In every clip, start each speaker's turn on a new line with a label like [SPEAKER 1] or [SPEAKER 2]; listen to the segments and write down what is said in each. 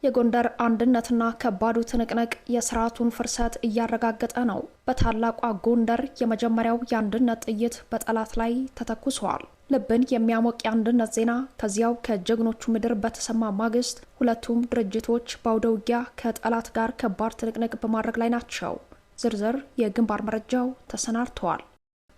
[SPEAKER 1] የጎንደር አንድነትና ከባዱ ትንቅንቅ የስርዓቱን ፍርሰት እያረጋገጠ ነው። በታላቋ ጎንደር የመጀመሪያው የአንድነት ጥይት በጠላት ላይ ተተኩሷል። ልብን የሚያሞቅ የአንድነት ዜና ከዚያው ከጀግኖቹ ምድር በተሰማ ማግስት ሁለቱም ድርጅቶች በአውደ ውጊያ ከጠላት ጋር ከባድ ትንቅንቅ በማድረግ ላይ ናቸው። ዝርዝር የግንባር መረጃው ተሰናድተዋል።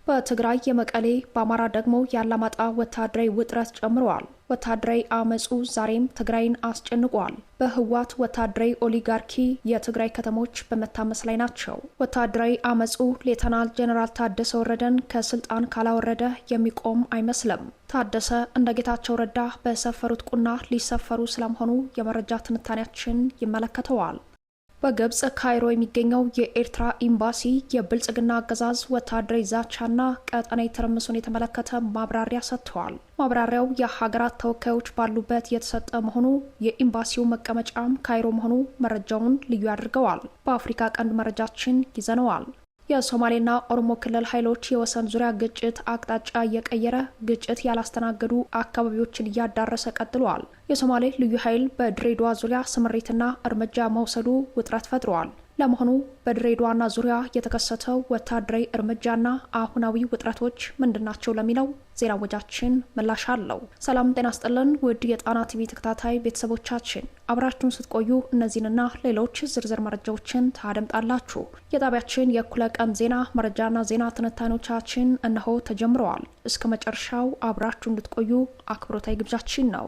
[SPEAKER 1] በትግራይ የመቀሌ፣ በአማራ ደግሞ የአላማጣ ወታደራዊ ውጥረት ጨምረዋል። ወታደራዊ አመጹ ዛሬም ትግራይን አስጨንቋል። በህወሓት ወታደራዊ ኦሊጋርኪ የትግራይ ከተሞች በመታመስ ላይ ናቸው። ወታደራዊ አመጹ ሌተናል ጄኔራል ታደሰ ወረደን ከስልጣን ካላወረደ የሚቆም አይመስልም። ታደሰ እንደ ጌታቸው ረዳ በሰፈሩት ቁና ሊሰፈሩ ስለመሆኑ የመረጃ ትንታኔያችን ይመለከተዋል። በግብጽ ካይሮ የሚገኘው የኤርትራ ኤምባሲ የብልጽግና አገዛዝ ወታደራዊ ዛቻና ቀጠናዊ ትርምሱን የተመለከተ ማብራሪያ ሰጥተዋል። ማብራሪያው የሀገራት ተወካዮች ባሉበት የተሰጠ መሆኑ፣ የኤምባሲው መቀመጫም ካይሮ መሆኑ መረጃውን ልዩ ያደርገዋል። በአፍሪካ ቀንድ መረጃችን ይዘነዋል። የሶማሌና ኦሮሞ ክልል ኃይሎች የወሰን ዙሪያ ግጭት አቅጣጫ እየቀየረ ግጭት ያላስተናገዱ አካባቢዎችን እያዳረሰ ቀጥሏል። የሶማሌ ልዩ ኃይል በድሬዳዋ ዙሪያ ስምሪትና እርምጃ መውሰዱ ውጥረት ፈጥሯል። ለመሆኑ በድሬዳዋና ዙሪያ የተከሰተው ወታደራዊ እርምጃና አሁናዊ ውጥረቶች ምንድናቸው ለሚለው ዜና ወጃችን ምላሽ አለው። ሰላም ጤና ስጥልን ውድ የጣና ቲቪ ተከታታይ ቤተሰቦቻችን፣ አብራችሁን ስትቆዩ እነዚህንና ሌሎች ዝርዝር መረጃዎችን ታደምጣላችሁ። የጣቢያችን የእኩለ ቀን ዜና መረጃና ዜና ትንታኔዎቻችን እነሆ ተጀምረዋል። እስከ መጨረሻው አብራችሁ እንድትቆዩ አክብሮታዊ ግብዣችን ነው።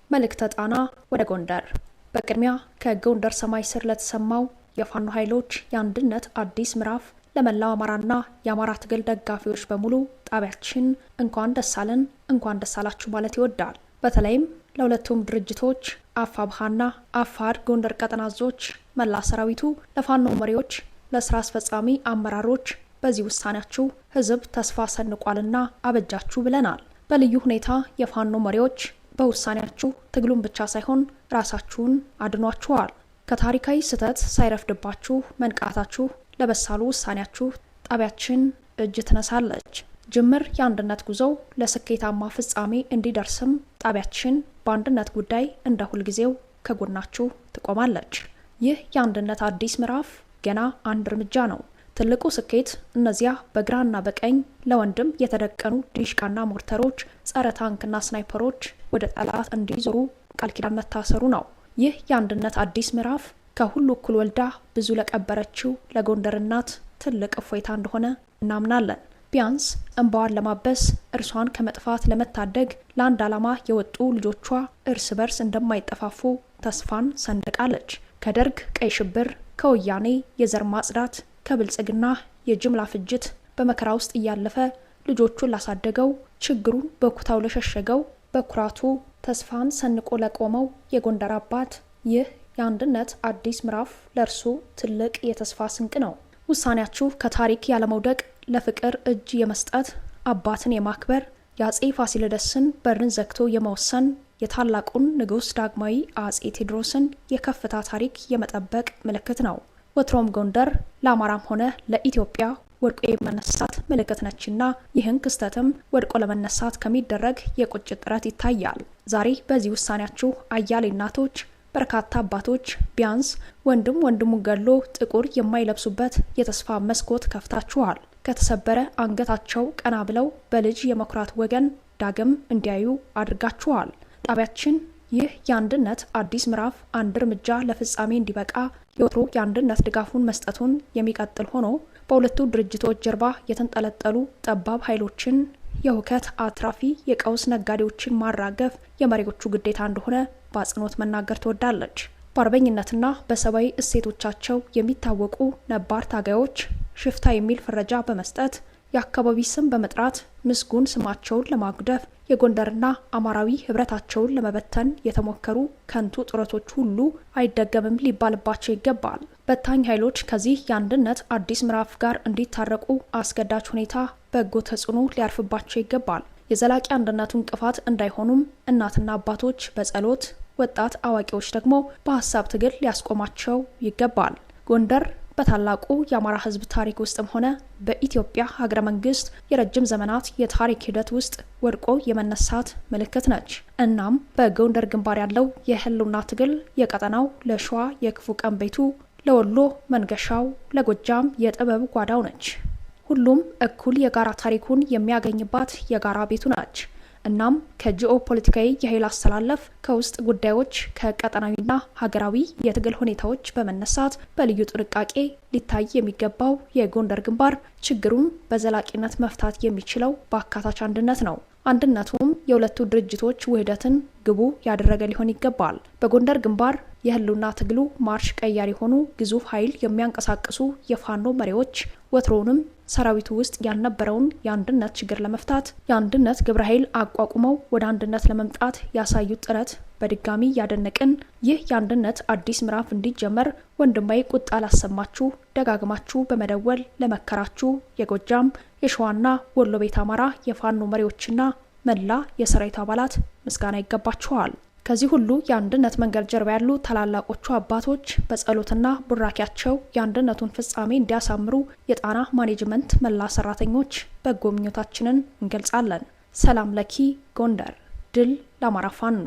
[SPEAKER 1] መልእክተ ጣና ወደ ጎንደር። በቅድሚያ ከጎንደር ሰማይ ስር ለተሰማው የፋኖ ኃይሎች የአንድነት አዲስ ምዕራፍ ለመላው አማራና የአማራ ትግል ደጋፊዎች በሙሉ ጣቢያችን እንኳን ደስ አለን እንኳን ደስ አላችሁ ማለት ይወዳል። በተለይም ለሁለቱም ድርጅቶች አፋብሃና አፋድ ጎንደር ቀጠናዞች፣ መላ ሰራዊቱ፣ ለፋኖ መሪዎች፣ ለስራ አስፈጻሚ አመራሮች በዚህ ውሳኔያችሁ ህዝብ ተስፋ ሰንቋልና አበጃችሁ ብለናል። በልዩ ሁኔታ የፋኖ መሪዎች በውሳኔያችሁ ትግሉን ብቻ ሳይሆን ራሳችሁን አድኗችኋል። ከታሪካዊ ስህተት ሳይረፍድባችሁ መንቃታችሁ ለበሳሉ ውሳኔያችሁ ጣቢያችን እጅ ትነሳለች። ጅምር የአንድነት ጉዞው ለስኬታማ ፍጻሜ እንዲደርስም ጣቢያችን በአንድነት ጉዳይ እንደ ሁልጊዜው ከጎናችሁ ትቆማለች። ይህ የአንድነት አዲስ ምዕራፍ ገና አንድ እርምጃ ነው። ትልቁ ስኬት እነዚያ በግራና በቀኝ ለወንድም የተደቀኑ ዲሽቃና ሞርተሮች፣ ጸረ ታንክና ስናይፐሮች ወደ ጠላት እንዲዞሩ ቃል ኪዳን መታሰሩ ነው። ይህ የአንድነት አዲስ ምዕራፍ ከሁሉ እኩል ወልዳ ብዙ ለቀበረችው ለጎንደር እናት ትልቅ እፎይታ እንደሆነ እናምናለን። ቢያንስ እንባዋን ለማበስ እርሷን ከመጥፋት ለመታደግ ለአንድ ዓላማ የወጡ ልጆቿ እርስ በርስ እንደማይጠፋፉ ተስፋን ሰንድቃለች። ከደርግ ቀይ ሽብር፣ ከወያኔ የዘር ማጽዳት፣ ከብልጽግና የጅምላ ፍጅት በመከራ ውስጥ እያለፈ ልጆቹን ላሳደገው፣ ችግሩን በኩታው ለሸሸገው፣ በኩራቱ ተስፋን ሰንቆ ለቆመው የጎንደር አባት ይህ የአንድነት አዲስ ምዕራፍ ለእርሱ ትልቅ የተስፋ ስንቅ ነው። ውሳኔያችሁ ከታሪክ ያለመውደቅ ለፍቅር እጅ የመስጠት፣ አባትን የማክበር፣ የአጼ ፋሲለደስን በርን ዘግቶ የመወሰን፣ የታላቁን ንጉሥ ዳግማዊ አጼ ቴዎድሮስን የከፍታ ታሪክ የመጠበቅ ምልክት ነው። ወትሮም ጎንደር ለአማራም ሆነ ለኢትዮጵያ ወድቆ የመነሳት ምልክት ነችና ይህን ክስተትም ወድቆ ለመነሳት ከሚደረግ የቁጭት ጥረት ይታያል። ዛሬ በዚህ ውሳኔያችሁ አያሌ እናቶች፣ በርካታ አባቶች ቢያንስ ወንድም ወንድሙን ገሎ ጥቁር የማይለብሱበት የተስፋ መስኮት ከፍታችኋል። ከተሰበረ አንገታቸው ቀና ብለው በልጅ የመኩራት ወገን ዳግም እንዲያዩ አድርጋችኋል። ጣቢያችን ይህ የአንድነት አዲስ ምዕራፍ አንድ እርምጃ ለፍጻሜ እንዲበቃ የወትሮ የአንድነት ድጋፉን መስጠቱን የሚቀጥል ሆኖ በሁለቱ ድርጅቶች ጀርባ የተንጠለጠሉ ጠባብ ኃይሎችን፣ የሁከት አትራፊ የቀውስ ነጋዴዎችን ማራገፍ የመሪዎቹ ግዴታ እንደሆነ በአጽንኦት መናገር ትወዳለች። በአርበኝነትና በሰብአዊ እሴቶቻቸው የሚታወቁ ነባር ታጋዮች ሽፍታ የሚል ፍረጃ በመስጠት የአካባቢ ስም በመጥራት ምስጉን ስማቸውን ለማጉደፍ የጎንደርና አማራዊ ህብረታቸውን ለመበተን የተሞከሩ ከንቱ ጥረቶች ሁሉ አይደገምም ሊባልባቸው ይገባል። በታኝ ኃይሎች ከዚህ የአንድነት አዲስ ምዕራፍ ጋር እንዲታረቁ አስገዳጅ ሁኔታ በጎ ተጽዕኖ ሊያርፍባቸው ይገባል። የዘላቂ አንድነቱ እንቅፋት እንዳይሆኑም እናትና አባቶች በጸሎት፣ ወጣት አዋቂዎች ደግሞ በሀሳብ ትግል ሊያስቆማቸው ይገባል። ጎንደር በታላቁ የአማራ ሕዝብ ታሪክ ውስጥም ሆነ በኢትዮጵያ ሀገረ መንግስት የረጅም ዘመናት የታሪክ ሂደት ውስጥ ወድቆ የመነሳት ምልክት ነች። እናም በጎንደር ግንባር ያለው የህልውና ትግል የቀጠናው ለሸዋ የክፉ ቀን ቤቱ፣ ለወሎ መንገሻው፣ ለጎጃም የጥበብ ጓዳው ነች። ሁሉም እኩል የጋራ ታሪኩን የሚያገኝባት የጋራ ቤቱ ናች። እናም ከጂኦ ፖለቲካዊ የኃይል አስተላለፍ፣ ከውስጥ ጉዳዮች፣ ከቀጠናዊና ሀገራዊ የትግል ሁኔታዎች በመነሳት በልዩ ጥንቃቄ ሊታይ የሚገባው የጎንደር ግንባር ችግሩን በዘላቂነት መፍታት የሚችለው በአካታች አንድነት ነው። አንድነቱም የሁለቱ ድርጅቶች ውህደትን ግቡ ያደረገ ሊሆን ይገባል። በጎንደር ግንባር የህልውና ትግሉ ማርሽ ቀያር የሆኑ ግዙፍ ኃይል የሚያንቀሳቅሱ የፋኖ መሪዎች ወትሮውንም ሰራዊቱ ውስጥ ያልነበረውን የአንድነት ችግር ለመፍታት የአንድነት ግብረ ኃይል አቋቁመው ወደ አንድነት ለመምጣት ያሳዩት ጥረት በድጋሚ ያደነቅን፣ ይህ የአንድነት አዲስ ምዕራፍ እንዲጀመር ወንድማዊ ቁጣ ላሰማችሁ፣ ደጋግማችሁ በመደወል ለመከራችሁ የጎጃም የሸዋና ወሎ ቤት አማራ የፋኖ መሪዎችና መላ የሰራዊት አባላት ምስጋና ይገባችኋል። ከዚህ ሁሉ የአንድነት መንገድ ጀርባ ያሉ ታላላቆቹ አባቶች በጸሎትና ቡራኪያቸው የአንድነቱን ፍጻሜ እንዲያሳምሩ የጣና ማኔጅመንት መላ ሰራተኞች በጎ ምኞታችንን እንገልጻለን። ሰላም ለኪ ጎንደር፣ ድል ለአማራ ፋኖ።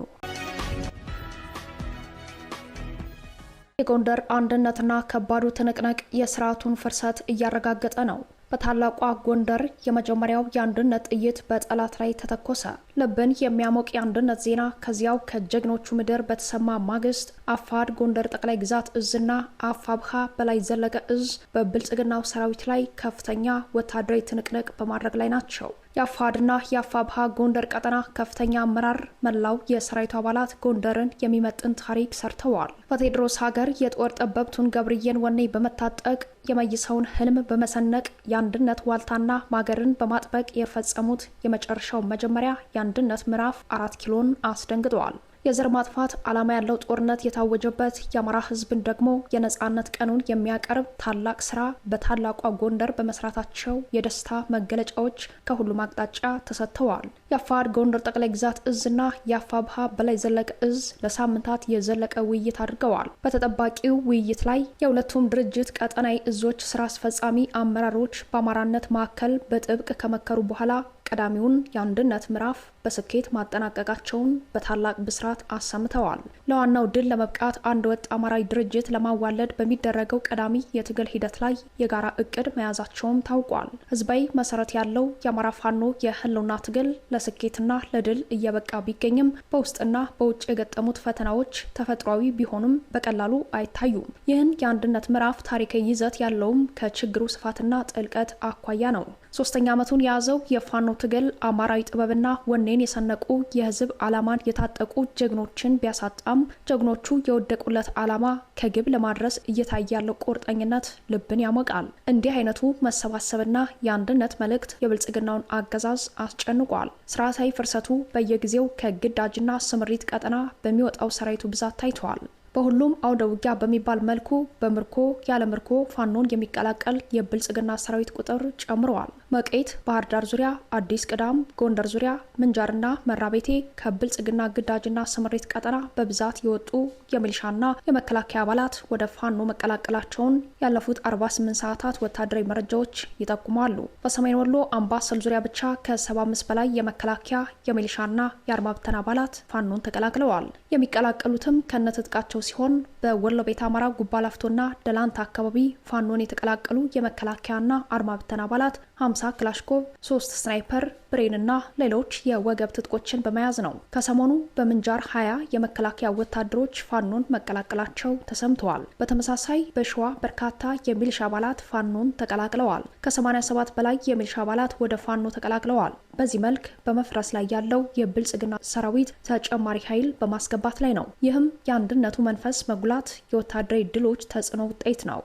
[SPEAKER 1] የጎንደር አንድነትና ከባዱ ትንቅንቅ የስርዓቱን ፍርሰት እያረጋገጠ ነው። በታላቋ ጎንደር የመጀመሪያው የአንድነት ጥይት በጠላት ላይ ተተኮሰ። ልብን የሚያሞቅ የአንድነት ዜና ከዚያው ከጀግኖቹ ምድር በተሰማ ማግስት አፋድ ጎንደር ጠቅላይ ግዛት እዝና አፋብሃ በላይ ዘለቀ እዝ በብልጽግናው ሰራዊት ላይ ከፍተኛ ወታደራዊ ትንቅንቅ በማድረግ ላይ ናቸው። የአፋድና የአፋብሃ ጎንደር ቀጠና ከፍተኛ አመራር መላው የሰራዊቱ አባላት ጎንደርን የሚመጥን ታሪክ ሰርተዋል። በቴዎድሮስ ሀገር የጦር ጠበብቱን ገብርዬን ወኔ በመታጠቅ የመይሰውን ህልም በመሰነቅ የአንድነት ዋልታና ማገርን በማጥበቅ የፈጸሙት የመጨረሻው መጀመሪያ የአንድነት ምዕራፍ 4 ኪሎን አስደንግጠዋል። የዘር ማጥፋት ዓላማ ያለው ጦርነት የታወጀበት የአማራ ህዝብን ደግሞ የነጻነት ቀኑን የሚያቀርብ ታላቅ ስራ በታላቋ ጎንደር በመስራታቸው የደስታ መገለጫዎች ከሁሉም አቅጣጫ ተሰጥተዋል። የአፋድ ጎንደር ጠቅላይ ግዛት እዝና የአፋብሃ በላይ ዘለቀ እዝ ለሳምንታት የዘለቀ ውይይት አድርገዋል። በተጠባቂው ውይይት ላይ የሁለቱም ድርጅት ቀጠናዊ እዞች ስራ አስፈጻሚ አመራሮች በአማራነት ማዕከል በጥብቅ ከመከሩ በኋላ ቀዳሚውን የአንድነት ምዕራፍ በስኬት ማጠናቀቃቸውን በታላቅ ብስራት አሰምተዋል። ለዋናው ድል ለመብቃት አንድ ወጥ አማራዊ ድርጅት ለማዋለድ በሚደረገው ቀዳሚ የትግል ሂደት ላይ የጋራ እቅድ መያዛቸውም ታውቋል። ህዝባዊ መሰረት ያለው የአማራ ፋኖ የህልውና ትግል ለስኬትና ለድል እየበቃ ቢገኝም በውስጥና በውጭ የገጠሙት ፈተናዎች ተፈጥሯዊ ቢሆኑም በቀላሉ አይታዩም። ይህን የአንድነት ምዕራፍ ታሪካዊ ይዘት ያለውም ከችግሩ ስፋትና ጥልቀት አኳያ ነው። 3ኛ ዓመቱን የያዘው የፋኖ ትግል አማራዊ ጥበብና ወኔን የሰነቁ የህዝብ ዓላማን የታጠቁ ጀግኖችን ቢያሳጣም ጀግኖቹ የወደቁለት ዓላማ ከግብ ለማድረስ እየታየ ያለው ቁርጠኝነት ልብን ያሞቃል። እንዲህ አይነቱ መሰባሰብና የአንድነት መልእክት የብልጽግናውን አገዛዝ አስጨንቋል። ስርዓታዊ ፍርሰቱ በየጊዜው ከግዳጅና ስምሪት ቀጠና በሚወጣው ሰራዊቱ ብዛት ታይቷል። በሁሉም አውደ ውጊያ በሚባል መልኩ በምርኮ ያለ ምርኮ ፋኖን የሚቀላቀል የብልጽግና ሰራዊት ቁጥር ጨምረዋል። መቄት፣ ባህር ዳር ዙሪያ፣ አዲስ ቅዳም፣ ጎንደር ዙሪያ፣ ምንጃርና መራቤቴ ከብልጽግና ግዳጅና ስምሪት ቀጠና በብዛት የወጡ የሚሊሻና የመከላከያ አባላት ወደ ፋኖ መቀላቀላቸውን ያለፉት 48 ሰዓታት ወታደራዊ መረጃዎች ይጠቁማሉ። በሰሜን ወሎ አምባሰል ዙሪያ ብቻ ከ75 በላይ የመከላከያ የሚሊሻና የአድማ ብተና አባላት ፋኖን ተቀላቅለዋል። የሚቀላቀሉትም ከነትጥቃቸው ሲሆን በወሎ ቤት አማራ ጉባላፍቶና ደላንታ አካባቢ ፋኖን የተቀላቀሉ የመከላከያና አድማ ብተና አባላት 50 ክላሽኮቭ፣ 3 ስናይፐር ብሬንና ሌሎች የወገብ ትጥቆችን በመያዝ ነው። ከሰሞኑ በምንጃር 20 የመከላከያ ወታደሮች ፋኖን መቀላቀላቸው ተሰምተዋል። በተመሳሳይ በሸዋ በርካታ የሚሊሻ አባላት ፋኖን ተቀላቅለዋል። ከ87 በላይ የሚሊሻ አባላት ወደ ፋኖ ተቀላቅለዋል። በዚህ መልክ በመፍረስ ላይ ያለው የብልጽግና ሰራዊት ተጨማሪ ኃይል በማስገባት ላይ ነው። ይህም የአንድነቱ መንፈስ መጉላት የወታደራዊ ድሎች ተጽዕኖ ውጤት ነው።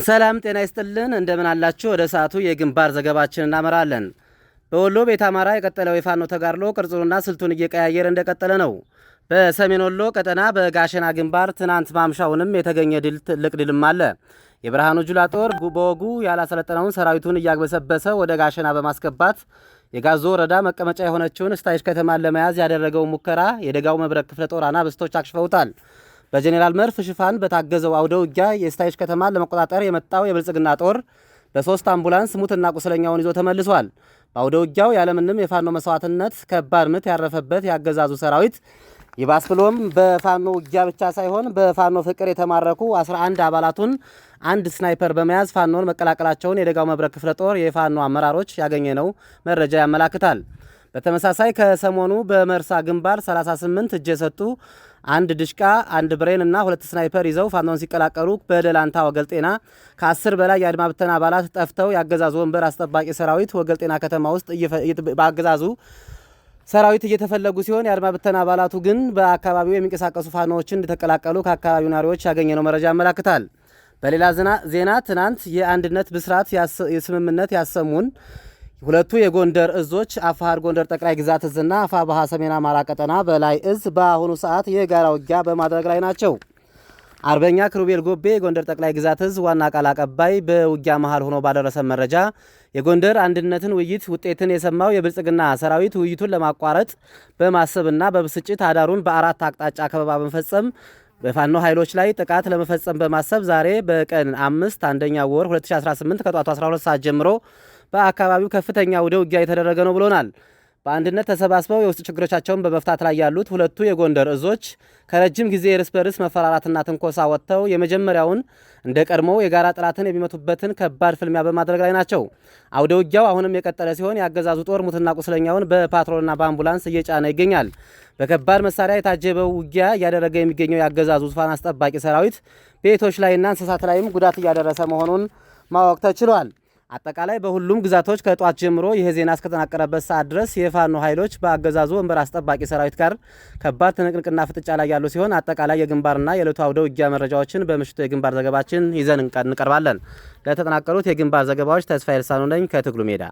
[SPEAKER 2] ሰላም ጤና ይስጥልን፣ እንደምን አላችሁ? ወደ ሰዓቱ የግንባር ዘገባችን እናመራለን። በወሎ ቤት አማራ የቀጠለው የፋኖ ተጋድሎ ቅርጹንና ስልቱን እየቀያየረ እንደቀጠለ ነው። በሰሜን ወሎ ቀጠና በጋሸና ግንባር ትናንት ማምሻውንም የተገኘ ድል ትልቅ ድልም አለ። የብርሃኑ ጁላ ጦር በወጉ ያላሰለጠነውን ሰራዊቱን እያግበሰበሰ ወደ ጋሸና በማስገባት የጋዞ ወረዳ መቀመጫ የሆነችውን ስታይሽ ከተማን ለመያዝ ያደረገው ሙከራ የደጋው መብረቅ ክፍለ ጦር አናብስቶች አክሽፈውታል። በጄኔራል መርፍ ሽፋን በታገዘው አውደ ውጊያ የስታይሽ ከተማን ለመቆጣጠር የመጣው የብልጽግና ጦር በ3 አምቡላንስ ሙትና ቁስለኛውን ይዞ ተመልሷል። በአውደ ውጊያው ያለምንም የፋኖ መስዋዕትነት ከባድ ምት ያረፈበት ያገዛዙ ሰራዊት ይባስ ብሎም በፋኖ ውጊያ ብቻ ሳይሆን በፋኖ ፍቅር የተማረኩ 11 አባላቱን አንድ ስናይፐር በመያዝ ፋኖን መቀላቀላቸውን የደጋው መብረቅ ክፍለ ጦር የፋኖ አመራሮች ያገኘነው መረጃ ያመላክታል። በተመሳሳይ ከሰሞኑ በመርሳ ግንባር 38 እጅ የሰጡ አንድ ድሽቃ፣ አንድ ብሬን እና 2 ስናይፐር ይዘው ፋኖን ሲቀላቀሉ በደላንታ ወገልጤና ከ10 በላይ የአድማ ብተና አባላት ጠፍተው ያገዛዙ ወንበር አስጠባቂ ሰራዊት ወገልጤና ከተማ ውስጥ በአገዛዙ ሰራዊት እየተፈለጉ ሲሆን የአድማ ብተና አባላቱ ግን በአካባቢው የሚንቀሳቀሱ ፋኖዎችን እንደተቀላቀሉ ከአካባቢው ነዋሪዎች ያገኘነው መረጃ ያመላክታል። በሌላ ዜና ትናንት የአንድነት ብስራት የስምምነት ያሰሙን ሁለቱ የጎንደር እዞች አፋሃር ጎንደር ጠቅላይ ግዛት እዝና አፋባሃ ሰሜን አማራ ቀጠና በላይ እዝ በአሁኑ ሰዓት የጋራ ውጊያ በማድረግ ላይ ናቸው። አርበኛ ክሩቤል ጎቤ የጎንደር ጠቅላይ ግዛት እዝ ዋና ቃል አቀባይ በውጊያ መሃል ሆኖ ባደረሰ መረጃ የጎንደር አንድነትን ውይይት ውጤትን የሰማው የብልጽግና ሰራዊት ውይይቱን ለማቋረጥ በማሰብና በብስጭት አዳሩን በ4 አቅጣጫ ከበባ በመፈጸም በፋኖ ኃይሎች ላይ ጥቃት ለመፈጸም በማሰብ ዛሬ በቀን 5 አንደኛ ወር 2018 ከጧቱ 12 ሰዓት ጀምሮ በአካባቢው ከፍተኛ ውጊያ የተደረገ ነው ብሎናል። በአንድነት ተሰባስበው የውስጥ ችግሮቻቸውን በመፍታት ላይ ያሉት ሁለቱ የጎንደር እዞች ከረጅም ጊዜ እርስ በርስ መፈራራትና ትንኮሳ ወጥተው የመጀመሪያውን እንደ ቀድሞው የጋራ ጠላትን የሚመቱበትን ከባድ ፍልሚያ በማድረግ ላይ ናቸው። አውደ ውጊያው አሁንም የቀጠለ ሲሆን የአገዛዙ ጦር ሙትና ቁስለኛውን በፓትሮልና በአምቡላንስ እየጫነ ይገኛል። በከባድ መሳሪያ የታጀበው ውጊያ እያደረገ የሚገኘው የአገዛዙ ዙፋን አስጠባቂ ሰራዊት ቤቶች ላይና እንስሳት ላይም ጉዳት እያደረሰ መሆኑን ማወቅ ተችሏል። አጠቃላይ በሁሉም ግዛቶች ከጧት ጀምሮ ይህ ዜና እስከተጠናቀረበት ሰዓት ድረስ የፋኖ ኃይሎች በአገዛዙ ወንበር አስጠባቂ ሰራዊት ጋር ከባድ ትንቅንቅና ፍጥጫ ላይ ያሉ ሲሆን አጠቃላይ የግንባርና የዕለቱ አውደ ውጊያ መረጃዎችን በምሽቱ የግንባር ዘገባችን ይዘን እንቀርባለን። ለተጠናቀሩት የግንባር ዘገባዎች ተስፋዬ ልሳኑ ነኝ ከትግሉ ሜዳ።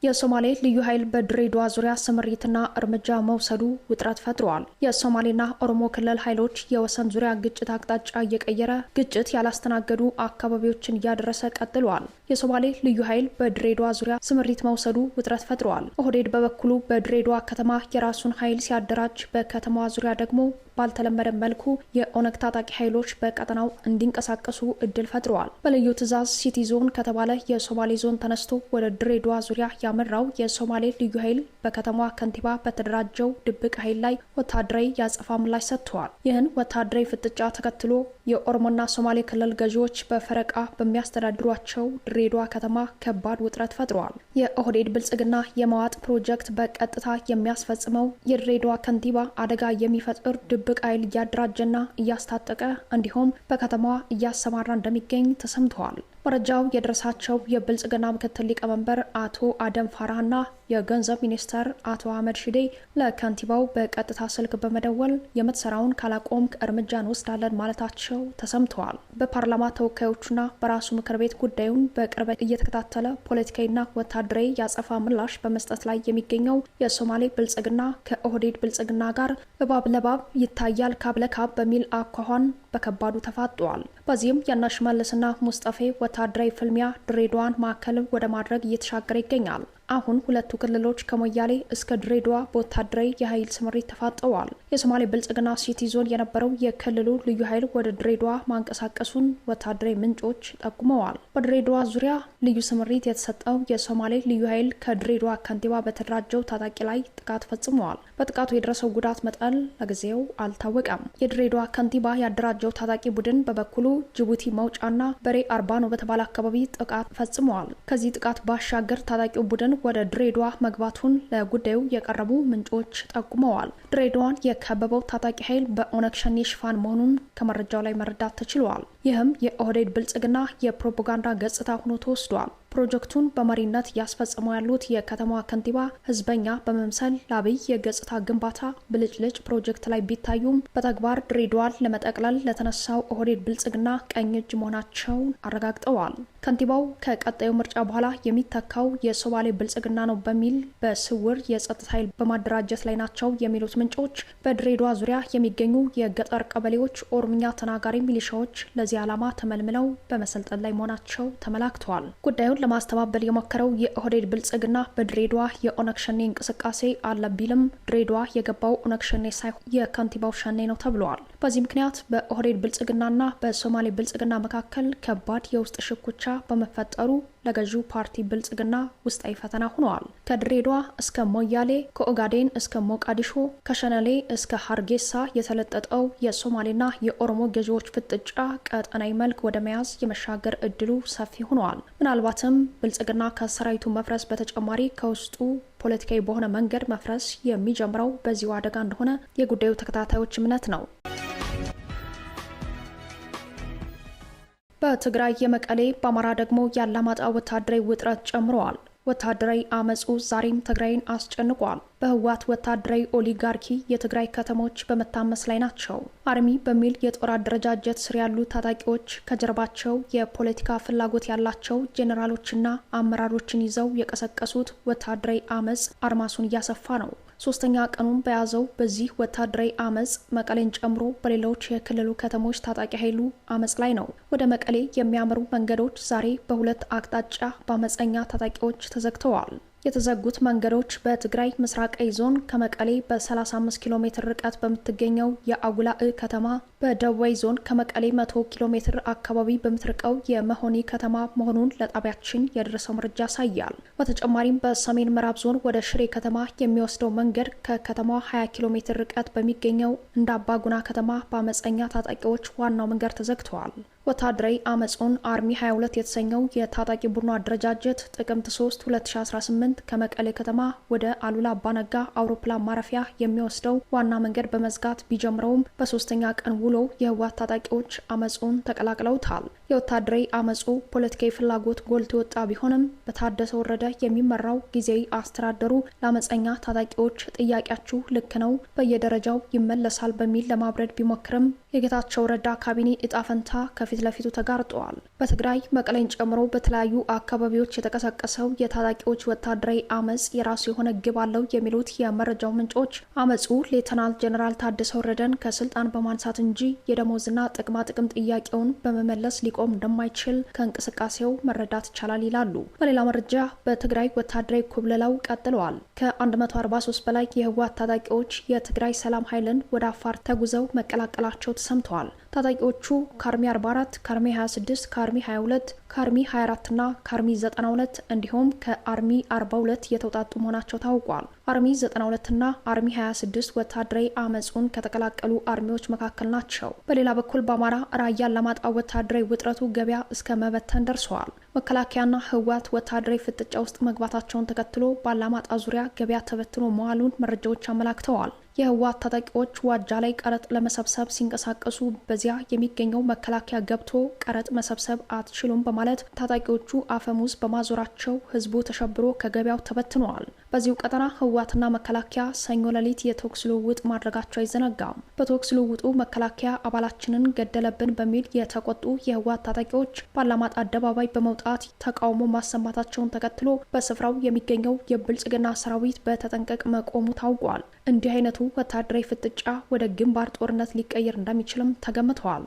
[SPEAKER 1] የሶማሌ ልዩ ኃይል በድሬዳዋ ዙሪያ ስምሪትና እርምጃ መውሰዱ ውጥረት ፈጥሯል። የሶማሌና ኦሮሞ ክልል ኃይሎች የወሰን ዙሪያ ግጭት አቅጣጫ እየቀየረ ግጭት ያላስተናገዱ አካባቢዎችን እያደረሰ ቀጥሏል። የሶማሌ ልዩ ኃይል በድሬዳዋ ዙሪያ ስምሪት መውሰዱ ውጥረት ፈጥሯል። ኦህዴድ በበኩሉ በድሬዳዋ ከተማ የራሱን ኃይል ሲያደራጅ፣ በከተማዋ ዙሪያ ደግሞ ባልተለመደ መልኩ የኦነግ ታጣቂ ኃይሎች በቀጠናው እንዲንቀሳቀሱ እድል ፈጥረዋል። በልዩ ትዕዛዝ ሲቲ ዞን ከተባለ የሶማሌ ዞን ተነስቶ ወደ ድሬዳዋ ዙሪያ ያመራው የሶማሌ ልዩ ኃይል በከተማዋ ከንቲባ በተደራጀው ድብቅ ኃይል ላይ ወታደራዊ ያጸፋ ምላሽ ሰጥተዋል። ይህን ወታደራዊ ፍጥጫ ተከትሎ የኦሮሞና ሶማሌ ክልል ገዢዎች በፈረቃ በሚያስተዳድሯቸው ድሬዳዋ ከተማ ከባድ ውጥረት ፈጥረዋል። የኦህዴድ ብልጽግና የመዋጥ ፕሮጀክት በቀጥታ የሚያስፈጽመው የድሬዳዋ ከንቲባ አደጋ የሚፈጥር ድብቅ ኃይል እያደራጀና እያስታጠቀ እንዲሁም በከተማዋ እያሰማራ እንደሚገኝ ተሰምተዋል። መረጃው የደረሳቸው የብልጽግና ምክትል ሊቀመንበር አቶ አደም ፋራህና የገንዘብ ሚኒስተር አቶ አህመድ ሺዴ ለከንቲባው በቀጥታ ስልክ በመደወል የምትሰራውን ካላቆምክ እርምጃ እንወስዳለን ማለታቸው ተሰምተዋል። በፓርላማ ተወካዮቹና በራሱ ምክር ቤት ጉዳዩን በቅርበት እየተከታተለ ፖለቲካዊና ወታደራዊ ያጸፋ ምላሽ በመስጠት ላይ የሚገኘው የሶማሌ ብልጽግና ከኦህዴድ ብልጽግና ጋር እባብ ለባብ ይታያል ካብ ለካብ በሚል አኳኋን በከባዱ ተፋጠዋል። በዚህም የሽመልስና ሙስጠፌ ወታደራዊ ፍልሚያ ድሬዳዋን ማዕከል ወደ ማድረግ እየተሻገረ ይገኛል። አሁን ሁለቱ ክልሎች ከሞያሌ እስከ ድሬዳዋ በወታደራዊ የኃይል ስምሪት ተፋጠዋል። የሶማሌ ብልጽግና ሲቲ ዞን የነበረው የክልሉ ልዩ ኃይል ወደ ድሬዳዋ ማንቀሳቀሱን ወታደራዊ ምንጮች ጠቁመዋል። በድሬዳዋ ዙሪያ ልዩ ስምሪት የተሰጠው የሶማሌ ልዩ ኃይል ከድሬዳዋ ከንቲባ በተደራጀው ታጣቂ ላይ ጥቃት ፈጽመዋል። በጥቃቱ የደረሰው ጉዳት መጠን ለጊዜው አልታወቀም። የድሬዳዋ ከንቲባ ያደራጀው ታጣቂ ቡድን በበኩሉ ጅቡቲ መውጫና በሬ አርባኖ በተባለ አካባቢ ጥቃት ፈጽመዋል። ከዚህ ጥቃት ባሻገር ታጣቂው ቡድን ወደ ድሬዳዋ መግባቱን ለጉዳዩ የቀረቡ ምንጮች ጠቁመዋል። ድሬዳዋን የከበበው ታጣቂ ኃይል በኦነግ ሸኔ ሽፋን መሆኑን ከመረጃው ላይ መረዳት ተችሏል። ይህም የኦህዴድ ብልጽግና የፕሮፓጋንዳ ገጽታ ሆኖ ተወስዷል። ፕሮጀክቱን በመሪነት ያስፈጽመው ያሉት የከተማዋ ከንቲባ ህዝበኛ በመምሰል ለአብይ የገጽታ ግንባታ ብልጭልጭ ፕሮጀክት ላይ ቢታዩም በተግባር ድሬዳዋን ለመጠቅለል ለተነሳው ኦህዴድ ብልጽግና ቀኝ እጅ መሆናቸውን አረጋግጠዋል። ከንቲባው ከቀጣዩ ምርጫ በኋላ የሚተካው የሶማሌ ብልጽግና ነው በሚል በስውር የጸጥታ ኃይል በማደራጀት ላይ ናቸው የሚሉት ምንጮች በድሬዳዋ ዙሪያ የሚገኙ የገጠር ቀበሌዎች ኦሮምኛ ተናጋሪ ሚሊሻዎች ለዚህ ዓላማ ተመልምለው በመሰልጠን ላይ መሆናቸው ተመላክተዋል። ጉዳዩን ለማስተባበል የሞከረው የኦህዴድ ብልጽግና በድሬዳዋ የኦነግ ሸኔ እንቅስቃሴ አለ ቢልም ድሬዳዋ የገባው ኦነግ ሸኔ ሳይሆን የከንቲባው ሸኔ ነው ተብሏል። በዚህ ምክንያት በኦህዴድ ብልጽግናና በሶማሌ ብልጽግና መካከል ከባድ የውስጥ ሽኩቻ በመፈጠሩ ለገዢው ፓርቲ ብልጽግና ውስጣዊ ፈተና ሆነዋል። ከድሬዳዋ እስከ ሞያሌ፣ ከኦጋዴን እስከ ሞቃዲሾ፣ ከሸነሌ እስከ ሀርጌሳ የተለጠጠው የሶማሌና የኦሮሞ ገዢዎች ፍጥጫ ቀጠናዊ መልክ ወደ መያዝ የመሻገር እድሉ ሰፊ ሆነዋል። ምናልባትም ብልጽግና ከሰራዊቱ መፍረስ በተጨማሪ ከውስጡ ፖለቲካዊ በሆነ መንገድ መፍረስ የሚጀምረው በዚሁ አደጋ እንደሆነ የጉዳዩ ተከታታዮች እምነት ነው። በትግራይ የመቀሌ በአማራ ደግሞ የአላማጣ ወታደራዊ ውጥረት ጨምረዋል። ወታደራዊ አመጹ ዛሬም ትግራይን አስጨንቋል። በህወሓት ወታደራዊ ኦሊጋርኪ የትግራይ ከተሞች በመታመስ ላይ ናቸው። አርሚ በሚል የጦር አደረጃጀት ስር ያሉ ታጣቂዎች ከጀርባቸው የፖለቲካ ፍላጎት ያላቸው ጄኔራሎችና አመራሮችን ይዘው የቀሰቀሱት ወታደራዊ አመጽ አድማሱን እያሰፋ ነው። ሶስተኛ ቀኑን በያዘው በዚህ ወታደራዊ አመጽ መቀሌን ጨምሮ በሌሎች የክልሉ ከተሞች ታጣቂ ኃይሉ አመጽ ላይ ነው። ወደ መቀሌ የሚያመሩ መንገዶች ዛሬ በሁለት አቅጣጫ በአመፀኛ ታጣቂዎች ተዘግተዋል። የተዘጉት መንገዶች በትግራይ ምስራቃዊ ዞን ከመቀሌ በ35 ኪሎ ሜትር ርቀት በምትገኘው የአጉላእ ከተማ፣ በደቡባዊ ዞን ከመቀሌ 100 ኪሎ ሜትር አካባቢ በምትርቀው የመሆኒ ከተማ መሆኑን ለጣቢያችን የደረሰው መረጃ ያሳያል። በተጨማሪም በሰሜን ምዕራብ ዞን ወደ ሽሬ ከተማ የሚወስደው መንገድ ከከተማዋ 20 ኪሎ ሜትር ርቀት በሚገኘው እንደ አባጉና ከተማ በአመፀኛ ታጣቂዎች ዋናው መንገድ ተዘግተዋል። ወታደራዊ አመጹን አርሚ 22 የተሰኘው የታጣቂ ቡድኑ አደረጃጀት ጥቅምት 3 2018 ከመቀሌ ከተማ ወደ አሉላ አባነጋ አውሮፕላን ማረፊያ የሚወስደው ዋና መንገድ በመዝጋት ቢጀምረውም በሶስተኛ ቀን ውሎ የህወሓት ታጣቂዎች አመጹን ተቀላቅለውታል። የወታደራዊ አመጹ ፖለቲካዊ ፍላጎት ጎልቶ የወጣ ቢሆንም በታደሰ ወረደ የሚመራው ጊዜያዊ አስተዳደሩ ለአመፀኛ ታጣቂዎች ጥያቄያችሁ ልክ ነው፣ በየደረጃው ይመለሳል በሚል ለማብረድ ቢሞክርም የጌታቸው ረዳ ካቢኔ እጣ ፈንታ ከፊት ለፊቱ ተጋርጠዋል። በትግራይ መቀሌን ጨምሮ በተለያዩ አካባቢዎች የተቀሰቀሰው የታጣቂዎች ወታደራዊ አመጽ የራሱ የሆነ ግብ አለው የሚሉት የመረጃው ምንጮች አመጹ ሌተናል ጄኔራል ታደሰ ወረደን ከስልጣን በማንሳት እንጂ የደሞዝና ጥቅማ ጥቅም ጥያቄውን በመመለስ ሊቆም እንደማይችል ከእንቅስቃሴው መረዳት ይቻላል ይላሉ። በሌላ መረጃ በትግራይ ወታደራዊ ኩብለላው ቀጥለዋል። ከ143 በላይ የህወሓት ታጣቂዎች የትግራይ ሰላም ኃይልን ወደ አፋር ተጉዘው መቀላቀላቸው ተሰምተዋል። ታጣቂዎቹ ከአርሚ 44፣ ከአርሚ 26፣ ከአርሚ 22፣ ከአርሚ 24 እና ከአርሚ 92 እንዲሁም ከአርሚ 42 የተውጣጡ መሆናቸው ታውቋል። አርሚ 92 እና አርሚ 26 ወታደራዊ አመጹን ከተቀላቀሉ አርሚዎች መካከል ናቸው። በሌላ በኩል በአማራ ራያ አላማጣ ወታደራዊ ውጥረቱ ገበያ እስከ መበተን ደርሰዋል። መከላከያና ህወሓት ወታደራዊ ፍጥጫ ውስጥ መግባታቸውን ተከትሎ በአላማጣ ዙሪያ ገበያ ተበትኖ መዋሉን መረጃዎች አመላክተዋል። የህወሓት ታጣቂዎች ዋጃ ላይ ቀረጥ ለመሰብሰብ ሲንቀሳቀሱ በዚያ የሚገኘው መከላከያ ገብቶ ቀረጥ መሰብሰብ አትችሉም በማለት ታጣቂዎቹ አፈሙዝ በማዞራቸው ህዝቡ ተሸብሮ ከገበያው ተበትነዋል። በዚሁ ቀጠና ህወሓትና መከላከያ ሰኞ ሌሊት የተኩስ ልውውጥ ማድረጋቸው አይዘነጋም። በተኩስ ልውውጡ መከላከያ አባላችንን ገደለብን በሚል የተቆጡ የህወሓት ታጣቂዎች በአላማጣ አደባባይ በመውጣት ተቃውሞ ማሰማታቸውን ተከትሎ በስፍራው የሚገኘው የብልጽግና ሰራዊት በተጠንቀቅ መቆሙ ታውቋል። እንዲህ አይነቱ ወታደራዊ ፍጥጫ ወደ ግንባር ጦርነት ሊቀየር እንደሚችልም ተገምተዋል።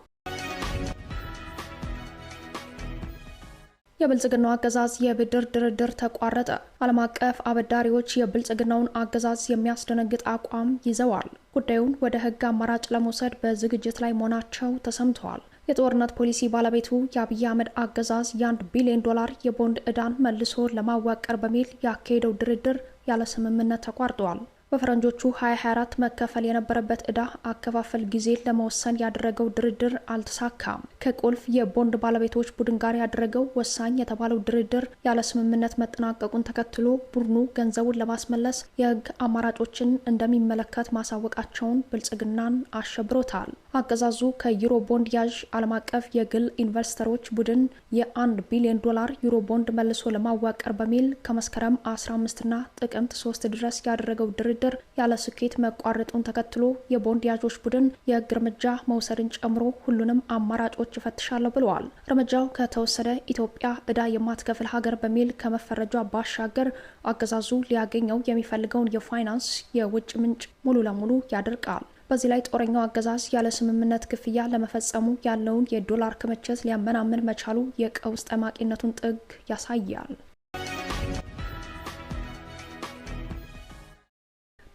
[SPEAKER 1] የብልጽግናው አገዛዝ የብድር ድርድር ተቋረጠ። ዓለም አቀፍ አበዳሪዎች የብልጽግናውን አገዛዝ የሚያስደነግጥ አቋም ይዘዋል። ጉዳዩን ወደ ህግ አማራጭ ለመውሰድ በዝግጅት ላይ መሆናቸው ተሰምተዋል። የጦርነት ፖሊሲ ባለቤቱ የአብይ አህመድ አገዛዝ የ1 ቢሊዮን ዶላር የቦንድ ዕዳን መልሶ ለማዋቀር በሚል ያካሄደው ድርድር ያለ ስምምነት ተቋርጧል። በፈረንጆቹ 2024 መከፈል የነበረበት ዕዳ አከፋፈል ጊዜ ለመወሰን ያደረገው ድርድር አልተሳካም። ከቁልፍ የቦንድ ባለቤቶች ቡድን ጋር ያደረገው ወሳኝ የተባለው ድርድር ያለ ስምምነት መጠናቀቁን ተከትሎ ቡድኑ ገንዘቡን ለማስመለስ የህግ አማራጮችን እንደሚመለከት ማሳወቃቸውን ብልጽግናን አሸብሮታል። አገዛዙ ከዩሮ ቦንድ ያዥ ዓለም አቀፍ የግል ኢንቨስተሮች ቡድን የ1 ቢሊዮን ዶላር ዩሮ ቦንድ መልሶ ለማዋቀር በሚል ከመስከረም 15ና ጥቅምት 3 ድረስ ያደረገው ድርድር ያለ ስኬት መቋረጡን ተከትሎ የቦንድ ያዦች ቡድን የህግ እርምጃ መውሰድን ጨምሮ ሁሉንም አማራጮች ይፈትሻለሁ ብለዋል። እርምጃው ከተወሰደ ኢትዮጵያ ዕዳ የማትከፍል ሀገር በሚል ከመፈረጇ ባሻገር አገዛዙ ሊያገኘው የሚፈልገውን የፋይናንስ የውጭ ምንጭ ሙሉ ለሙሉ ያደርቃል። በዚህ ላይ ጦረኛው አገዛዝ ያለ ስምምነት ክፍያ ለመፈጸሙ ያለውን የዶላር ክምችት ሊያመናምን መቻሉ የቀውስ ጠማቂነቱን ጥግ ያሳያል።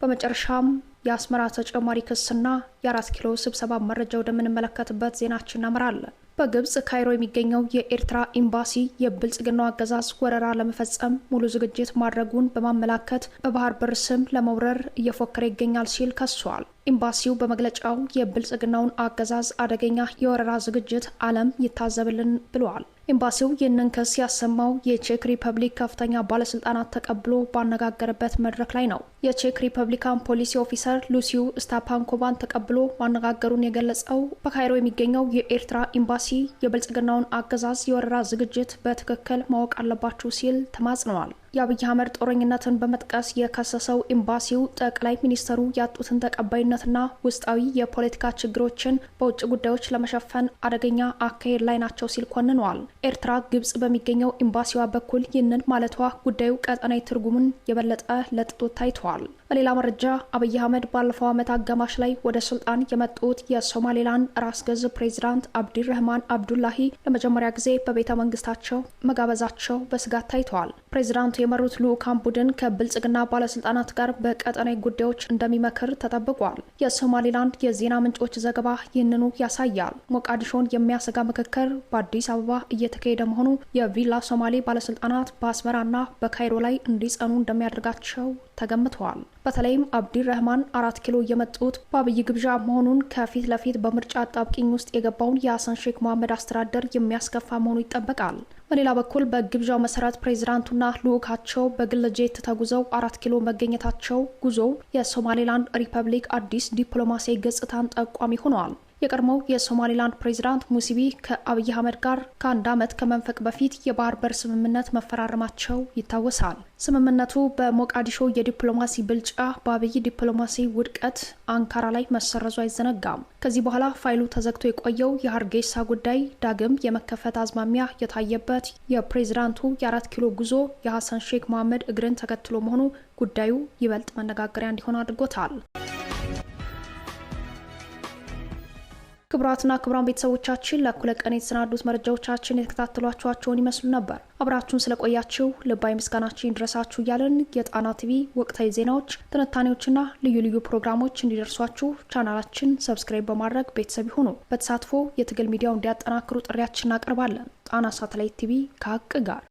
[SPEAKER 1] በመጨረሻም የአስመራ ተጨማሪ ክስና የ4 ኪሎ ስብሰባ መረጃ ወደምንመለከትበት ዜናችን እናመራለን። በግብጽ ካይሮ የሚገኘው የኤርትራ ኤምባሲ የብልጽግናው አገዛዝ ወረራ ለመፈጸም ሙሉ ዝግጅት ማድረጉን በማመላከት በባህር በር ስም ለመውረር እየፎከረ ይገኛል ሲል ከሷል። ኤምባሲው በመግለጫው የብልጽግናውን አገዛዝ አደገኛ የወረራ ዝግጅት ዓለም ይታዘብልን ብለዋል። ኤምባሲው ይህንን ክስ ያሰማው የቼክ ሪፐብሊክ ከፍተኛ ባለስልጣናት ተቀብሎ ባነጋገረበት መድረክ ላይ ነው። የቼክ ሪፐብሊካን ፖሊሲ ኦፊሰር ሉሲው ስታፓንኮቫን ተቀብሎ ማነጋገሩን የገለጸው በካይሮ የሚገኘው የኤርትራ ኤምባሲ የብልጽግናውን አገዛዝ የወረራ ዝግጅት በትክክል ማወቅ አለባችሁ ሲል ተማጽነዋል። የአብይ አህመድ ጦረኝነትን በመጥቀስ የከሰሰው ኤምባሲው ጠቅላይ ሚኒስተሩ ያጡትን ተቀባይነትና ውስጣዊ የፖለቲካ ችግሮችን በውጭ ጉዳዮች ለመሸፈን አደገኛ አካሄድ ላይ ናቸው ሲል ኮንነዋል። ኤርትራ ግብጽ በሚገኘው ኤምባሲዋ በኩል ይህንን ማለቷ ጉዳዩ ቀጠናዊ ትርጉምን የበለጠ ለጥጦት ታይተዋል። በሌላ መረጃ አብይ አህመድ ባለፈው ዓመት አጋማሽ ላይ ወደ ስልጣን የመጡት የሶማሌላንድ ራስ ገዝ ፕሬዚዳንት አብዲረህማን አብዱላሂ ለመጀመሪያ ጊዜ በቤተ መንግስታቸው መጋበዛቸው በስጋት ታይተዋል። ፕሬዚዳንቱ የመሩት ልዑካን ቡድን ከብልጽግና ባለስልጣናት ጋር በቀጠናዊ ጉዳዮች እንደሚመክር ተጠብቋል። የሶማሌላንድ የዜና ምንጮች ዘገባ ይህንኑ ያሳያል። ሞቃዲሾን የሚያሰጋ ምክክር በአዲስ አበባ እየተካሄደ መሆኑ የቪላ ሶማሌ ባለስልጣናት በአስመራና በካይሮ ላይ እንዲጸኑ እንደሚያደርጋቸው ተገምተዋል። በተለይም አብዲረህማን 4 ኪሎ የመጡት በአብይ ግብዣ መሆኑን ከፊት ለፊት በምርጫ አጣብቂኝ ውስጥ የገባውን የሐሰን ሼክ መሐመድ አስተዳደር የሚያስከፋ መሆኑ ይጠበቃል። በሌላ በኩል በግብዣው መሰረት ፕሬዚዳንቱና ልዑካቸው በግል ጄት ተጉዘው 4 ኪሎ መገኘታቸው ጉዞው የሶማሌላንድ ሪፐብሊክ አዲስ ዲፕሎማሲያዊ ገጽታን ጠቋሚ ሆነዋል። የቀድሞው የሶማሌላንድ ፕሬዚዳንት ሙሲቢ ከአብይ አህመድ ጋር ከአንድ ዓመት ከመንፈቅ በፊት የባህር በር ስምምነት መፈራረማቸው ይታወሳል። ስምምነቱ በሞቃዲሾ የዲፕሎማሲ ብልጫ በአብይ ዲፕሎማሲ ውድቀት አንካራ ላይ መሰረዙ አይዘነጋም። ከዚህ በኋላ ፋይሉ ተዘግቶ የቆየው የሀርጌሳ ጉዳይ ዳግም የመከፈት አዝማሚያ የታየበት የፕሬዚዳንቱ የ4 ኪሎ ጉዞ የሐሰን ሼክ መሐመድ እግርን ተከትሎ መሆኑ ጉዳዩ ይበልጥ መነጋገሪያ እንዲሆን አድርጎታል። ክቡራትና ክቡራን ቤተሰቦቻችን ለእኩለ ቀን የተሰናዱት መረጃዎቻችን የተከታተሏችኋቸውን ይመስሉ ነበር። አብራችሁን ስለቆያችሁ ልባዊ ምስጋናችን ይድረሳችሁ እያለን የጣና ቲቪ ወቅታዊ ዜናዎች፣ ትንታኔዎችና ልዩ ልዩ ፕሮግራሞች እንዲደርሷችሁ ቻናላችን ሰብስክራይብ በማድረግ ቤተሰብ ይሁኑ። በተሳትፎ የትግል ሚዲያው እንዲያጠናክሩ ጥሪያችን እናቀርባለን። ጣና ሳተላይት ቲቪ ከሀቅ ጋር